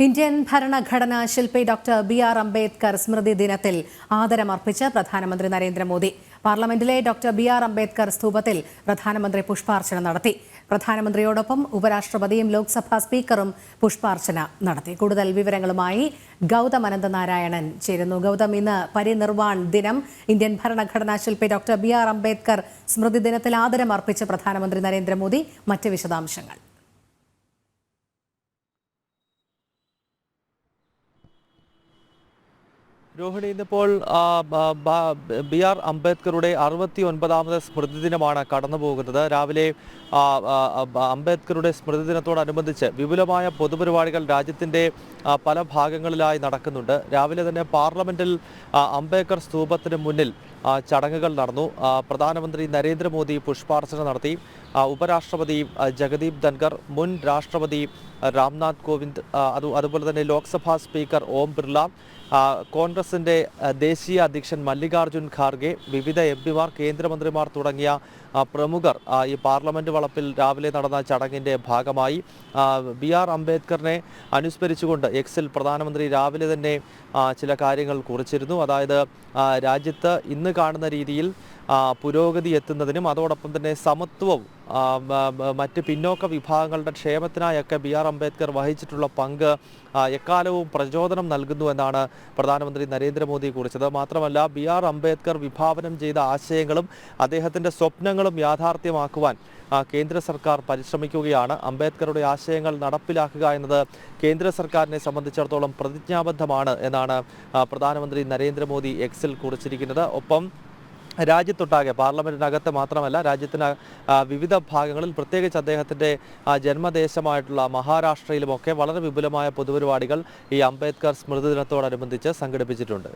Indian ഭരണഘടനാ ശില്പി doctor BR. Ambedkar സ്മൃതി ദിനത്തിൽ ആദരമർപ്പിച്ച് പ്രധാനമന്ത്രി നരേന്ദ്രമോദി. പാർലമെന്റിലെ ഡോക്ടർ ബി.ആർ. അംബേദ്കർ സ്തൂപത്തിൽ പ്രധാനമന്ത്രി പുഷ്പാർച്ചന നടത്തി. പ്രധാനമന്ത്രിയോടൊപ്പം ഉപരാഷ്ട്രപതിയും ലോക്സഭാ സ്പീക്കറും പുഷ്പാർച്ചന നടത്തി. കൂടുതൽ വിവരങ്ങളുമായി ഗൗതം അനന്തനാരായണൻ ചേരുന്നു. ഗൗതം, ഇന്ന് പരിനിർവാൺ ദിനം. ഇന്ത്യൻ ഭരണഘടനാ ശില്പി ഡോക്ടർ ബി.ആർ. അംബേദ്കർ സ്മൃതി ദിനത്തിൽ ആദരമർപ്പിച്ച് പ്രധാനമന്ത്രി നരേന്ദ്രമോദി. മറ്റ് വിശദാംശങ്ങൾ. രോഹിണി, ഇന്നിപ്പോൾ ബി.ആർ. അംബേദ്കറുടെ 69ാമത് സ്മൃതി ദിനമാണ് കടന്നുപോകുന്നത്. രാവിലെ അംബേദ്കറുടെ സ്മൃതി ദിനത്തോടനുബന്ധിച്ച് വിപുലമായ പൊതുപരിപാടികൾ രാജ്യത്തിൻ്റെ പല ഭാഗങ്ങളിലായി നടക്കുന്നുണ്ട്. രാവിലെ തന്നെ പാർലമെന്റിൽ അംബേദ്കർ സ്തൂപത്തിന് മുന്നിൽ ചടങ്ങുകൾ നടന്നു. പ്രധാനമന്ത്രി നരേന്ദ്രമോദി പുഷ്പാർച്ചന നടത്തി. ഉപരാഷ്ട്രപതി ജഗദീപ് ധൻഖർ, മുൻ രാഷ്ട്രപതി രാംനാഥ് കോവിന്ദ്, അതുപോലെ തന്നെ ലോക്സഭാ സ്പീക്കർ ഓം ബിർള, കോൺഗ്രസിൻ്റെ ദേശീയ അധ്യക്ഷൻ മല്ലികാർജുൻ ഖാർഗെ, വിവിധ എംപിമാർ, കേന്ദ്രമന്ത്രിമാർ തുടങ്ങിയ പ്രമുഖർ ഈ പാർലമെൻറ്റ് വളപ്പിൽ രാവിലെ നടന്ന ചടങ്ങിൻ്റെ ഭാഗമായി. ബി.ആർ. അംബേദ്കറിനെ അനുസ്മരിച്ചുകൊണ്ട് എക്സിൽ പ്രധാനമന്ത്രി രാവിലെ തന്നെ ചില കാര്യങ്ങൾ കുറിച്ചിരുന്നു. അതായത് രാജ്യത്ത് ഇന്ന് കാണുന്ന രീതിയിൽ പുരോഗതി എത്തുന്നതിനും അതോടൊപ്പം തന്നെ സമത്വവും മറ്റ് പിന്നോക്ക വിഭാഗങ്ങളുടെ ക്ഷേമത്തിനായൊക്കെ ബി.ആർ. അംബേദ്കർ വഹിച്ചിട്ടുള്ള പങ്ക് എക്കാലവും പ്രചോദനം നൽകുന്നു എന്നാണ് പ്രധാനമന്ത്രി നരേന്ദ്രമോദി കുറിച്ചത്. മാത്രമല്ല, ബി.ആർ. അംബേദ്കർ വിഭാവനം ചെയ്ത ആശയങ്ങളും അദ്ദേഹത്തിൻ്റെ സ്വപ്നങ്ങളും യാഥാർത്ഥ്യമാക്കുവാൻ കേന്ദ്ര സർക്കാർ പരിശ്രമിക്കുകയാണ്. അംബേദ്കറുടെ ആശയങ്ങൾ നടപ്പിലാക്കുക എന്നത് കേന്ദ്ര സർക്കാരിനെ സംബന്ധിച്ചിടത്തോളം പ്രതിജ്ഞാബദ്ധമാണ് എന്നാണ് പ്രധാനമന്ത്രി നരേന്ദ്രമോദി എക്സിൽ കുറിച്ചിരിക്കുന്നത്. ഒപ്പം രാജ്യത്തൊട്ടാകെ, പാർലമെന്റിനകത്ത് മാത്രമല്ല, രാജ്യത്തിന് വിവിധ ഭാഗങ്ങളിൽ, പ്രത്യേകിച്ച് അദ്ദേഹത്തിൻ്റെ ജന്മദേശമായിട്ടുള്ള മഹാരാഷ്ട്രയിലുമൊക്കെ വളരെ വിപുലമായ പൊതുപരിപാടികൾ ഈ അംബേദ്കർ സ്മൃതി ദിനത്തോടനുബന്ധിച്ച് സംഘടിപ്പിച്ചിട്ടുണ്ട്.